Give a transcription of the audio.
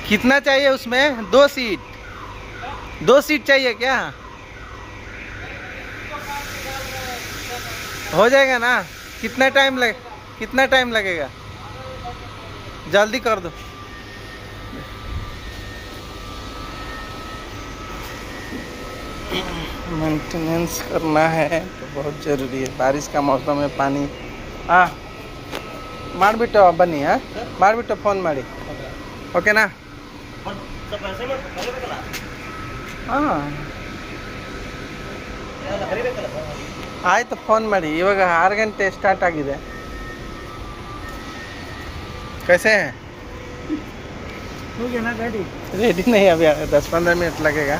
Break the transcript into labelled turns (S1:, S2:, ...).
S1: कितना चाहिए उसमें? 2 सीट, 2 सीट चाहिए क्या? हो जाएगा ना? कितना टाइम लगेगा? जल्दी कर दो। मेंटेनेंस करना है तो बहुत ज़रूरी है। बारिश का मौसम है, पानी ಮಾಡಿಬಿಟ್ಟು ಬನ್ನಿ ಮಾಡಿಬಿಟ್ಟು ಫೋನ್ ಮಾಡಿ, ಓಕೆನಾ? ಹಾಂ ಆಯಿತು, ಫೋನ್ ಮಾಡಿ। ಇವಾಗ 6 ಗಂಟೆ ಸ್ಟಾರ್ಟ್ ಆಗಿದೆ। कैसे हैं?
S2: हो गया ना गाड़ी?
S1: रेडी नहीं, अभी 10-15 मिनट लगेगा।